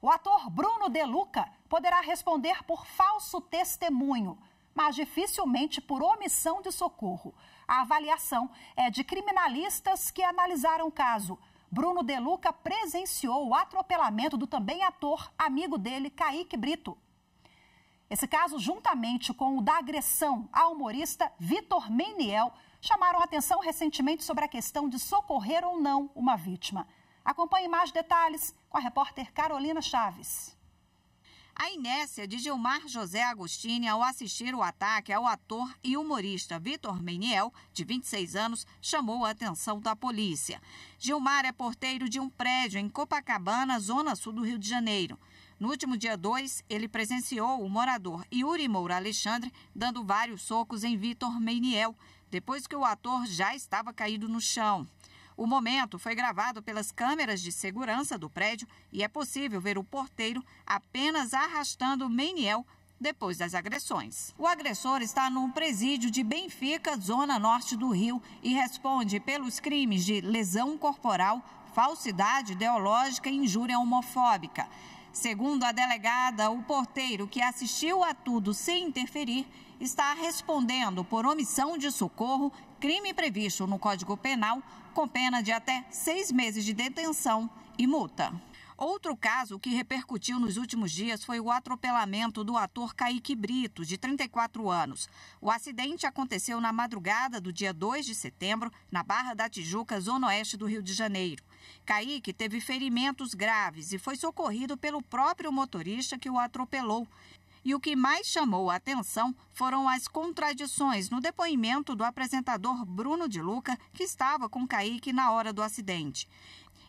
O ator Bruno De Luca poderá responder por falso testemunho, mas dificilmente por omissão de socorro. A avaliação é de criminalistas que analisaram o caso. Bruno De Luca presenciou o atropelamento do também ator amigo dele, Kaique Brito. Esse caso, juntamente com o da agressão ao humorista Vitor Meiniel, chamaram a atenção recentemente sobre a questão de socorrer ou não uma vítima. Acompanhe mais detalhes com a repórter Carolina Chaves. A inércia de Gilmar José Agostini ao assistir o ataque ao ator e humorista Vitor Meiniel, de 26 anos, chamou a atenção da polícia. Gilmar é porteiro de um prédio em Copacabana, zona sul do Rio de Janeiro. No último dia 2, ele presenciou o morador Yuri Moura Alexandre dando vários socos em Vitor Meiniel, depois que o ator já estava caído no chão. O momento foi gravado pelas câmeras de segurança do prédio e é possível ver o porteiro apenas arrastando Meiniel depois das agressões. O agressor está num presídio de Benfica, zona norte do Rio, e responde pelos crimes de lesão corporal, falsidade ideológica e injúria homofóbica. Segundo a delegada, o porteiro que assistiu a tudo sem interferir está respondendo por omissão de socorro, crime previsto no Código Penal, com pena de até 6 meses de detenção e multa. Outro caso que repercutiu nos últimos dias foi o atropelamento do ator Kaique Brito, de 34 anos. O acidente aconteceu na madrugada do dia 2 de setembro, na Barra da Tijuca, zona oeste do Rio de Janeiro. Kaique teve ferimentos graves e foi socorrido pelo próprio motorista que o atropelou. E o que mais chamou a atenção foram as contradições no depoimento do apresentador Bruno De Luca, que estava com Kaique na hora do acidente.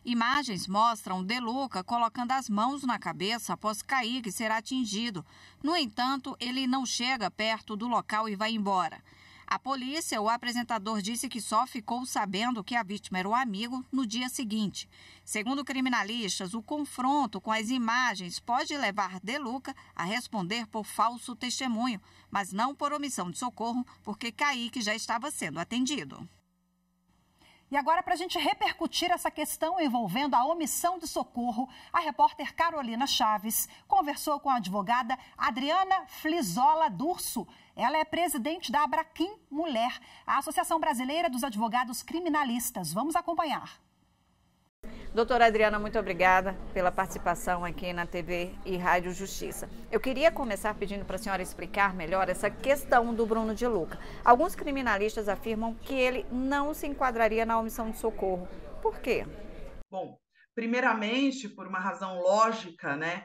Imagens mostram De Luca colocando as mãos na cabeça após Kaique ser atingido. No entanto, ele não chega perto do local e vai embora. A polícia, o apresentador disse que só ficou sabendo que a vítima era o amigo no dia seguinte. Segundo criminalistas, o confronto com as imagens pode levar De Luca a responder por falso testemunho, mas não por omissão de socorro, porque Kaique já estava sendo atendido. E agora, para a gente repercutir essa questão envolvendo a omissão de socorro, a repórter Carolina Chaves conversou com a advogada Adriana Flizola Durso. Ela é presidente da Abraquim Mulher, a Associação Brasileira dos Advogados Criminalistas. Vamos acompanhar. Doutora Adriana, muito obrigada pela participação aqui na TV e Rádio Justiça. Eu queria começar pedindo para a senhora explicar melhor essa questão do Bruno De Luca. Alguns criminalistas afirmam que ele não se enquadraria na omissão de socorro. Por quê? Bom, primeiramente, por uma razão lógica, né?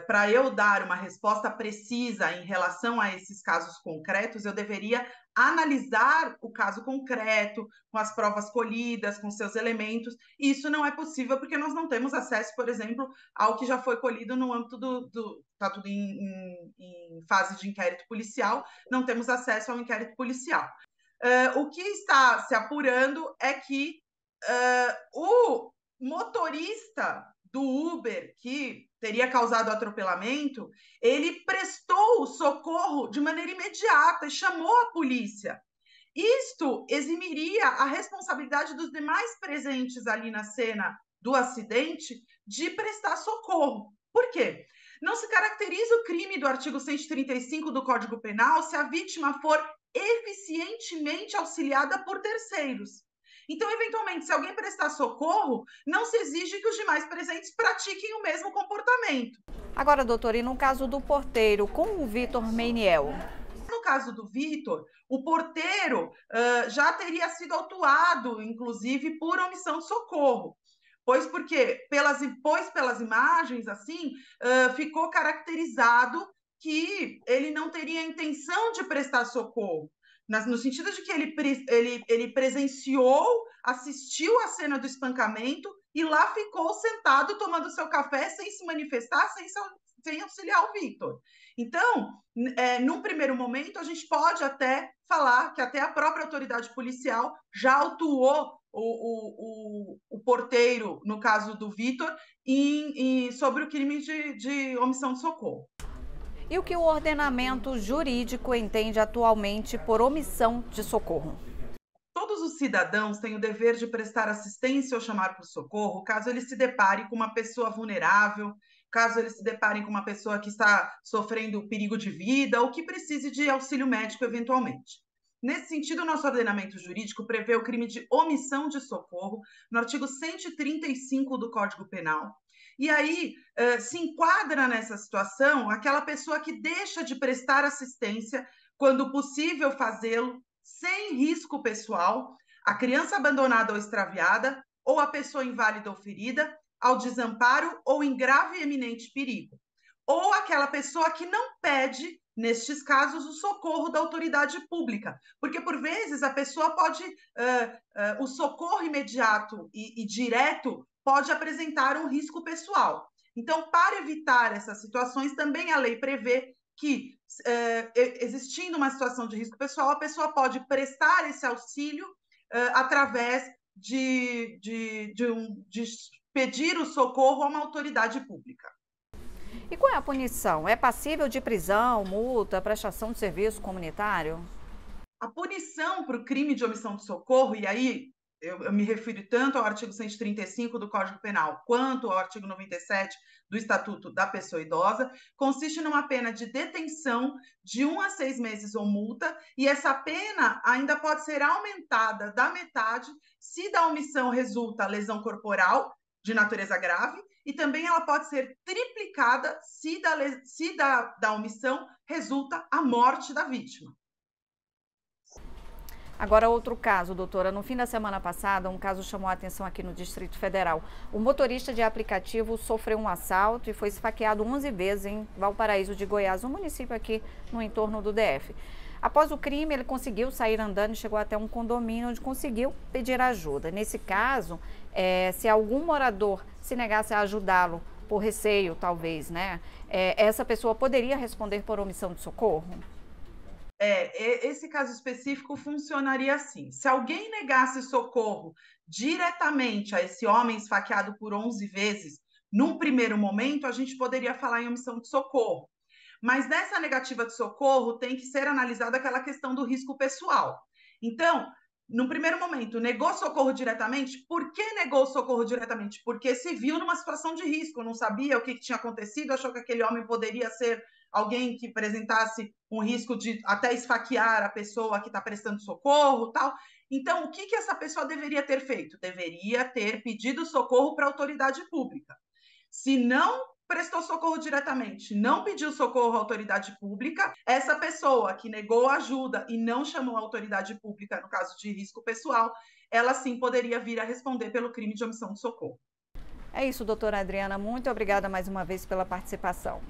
Para eu dar uma resposta precisa em relação a esses casos concretos, eu deveria analisar o caso concreto, com as provas colhidas, com seus elementos, e isso não é possível porque nós não temos acesso, por exemplo, ao que já foi colhido no âmbito está tudo em fase de inquérito policial, não temos acesso ao inquérito policial. O que está se apurando é que o motorista do Uber que teria causado o atropelamento, ele prestou socorro de maneira imediata e chamou a polícia. Isto eximiria a responsabilidade dos demais presentes ali na cena do acidente de prestar socorro. Por quê? Não se caracteriza o crime do artigo 135 do Código Penal se a vítima for eficientemente auxiliada por terceiros. Então, eventualmente, se alguém prestar socorro, não se exige que os demais presentes pratiquem o mesmo comportamento. Agora, doutora, e no caso do porteiro com o Vitor Meiniel? No caso do Vitor, o porteiro já teria sido autuado, inclusive, por omissão de socorro. Pois pelas imagens, assim, ficou caracterizado que ele não teria intenção de prestar socorro. No sentido de que ele presenciou, assistiu à cena do espancamento e lá ficou sentado tomando seu café sem se manifestar, sem auxiliar o Vitor. Então, num primeiro momento, a gente pode até falar que até a própria autoridade policial já autuou o porteiro, no caso do Vitor, sobre o crime de omissão de socorro. E o que o ordenamento jurídico entende atualmente por omissão de socorro? Todos os cidadãos têm o dever de prestar assistência ou chamar por socorro caso ele se depare com uma pessoa vulnerável, caso eles se deparem com uma pessoa que está sofrendo perigo de vida ou que precise de auxílio médico eventualmente. Nesse sentido, o nosso ordenamento jurídico prevê o crime de omissão de socorro no artigo 135 do Código Penal. E aí se enquadra nessa situação aquela pessoa que deixa de prestar assistência quando possível fazê-lo sem risco pessoal, a criança abandonada ou extraviada, ou a pessoa inválida ou ferida, ao desamparo ou em grave e eminente perigo. Ou aquela pessoa que não pede, nestes casos, o socorro da autoridade pública. Porque, por vezes, a pessoa pode... o socorro imediato e direto pode apresentar um risco pessoal. Então, para evitar essas situações, também a lei prevê que, existindo uma situação de risco pessoal, a pessoa pode prestar esse auxílio através de pedir o socorro a uma autoridade pública. E qual é a punição? É passível de prisão, multa, prestação de serviço comunitário? A punição para o crime de omissão de socorro, e aí eu me refiro tanto ao artigo 135 do Código Penal, quanto ao artigo 97 do Estatuto da Pessoa Idosa, consiste numa pena de detenção de 1 a 6 meses ou multa, e essa pena ainda pode ser aumentada da metade se da omissão resulta lesão corporal de natureza grave, e também ela pode ser triplicada se da omissão resulta a morte da vítima. Agora, outro caso, doutora. No fim da semana passada, um caso chamou a atenção aqui no Distrito Federal. O motorista de aplicativo sofreu um assalto e foi esfaqueado 11 vezes em Valparaíso de Goiás, um município aqui no entorno do DF. Após o crime, ele conseguiu sair andando e chegou até um condomínio onde conseguiu pedir ajuda. Nesse caso, se algum morador se negasse a ajudá-lo por receio, talvez, né? Essa pessoa poderia responder por omissão de socorro? Esse caso específico funcionaria assim: se alguém negasse socorro diretamente a esse homem esfaqueado por 11 vezes, num primeiro momento, a gente poderia falar em omissão de socorro. Mas nessa negativa de socorro tem que ser analisada aquela questão do risco pessoal. Então, no primeiro momento, negou socorro diretamente. Por que negou socorro diretamente? Porque se viu numa situação de risco, não sabia o que tinha acontecido, achou que aquele homem poderia ser alguém que apresentasse um risco de até esfaquear a pessoa que está prestando socorro, tal. Então, o que essa pessoa deveria ter feito? Deveria ter pedido socorro para a autoridade pública. Se não prestou socorro diretamente, não pediu socorro à autoridade pública, essa pessoa que negou ajuda e não chamou a autoridade pública, no caso de risco pessoal, ela sim poderia vir a responder pelo crime de omissão de socorro. É isso, doutora Adriana. Muito obrigada mais uma vez pela participação.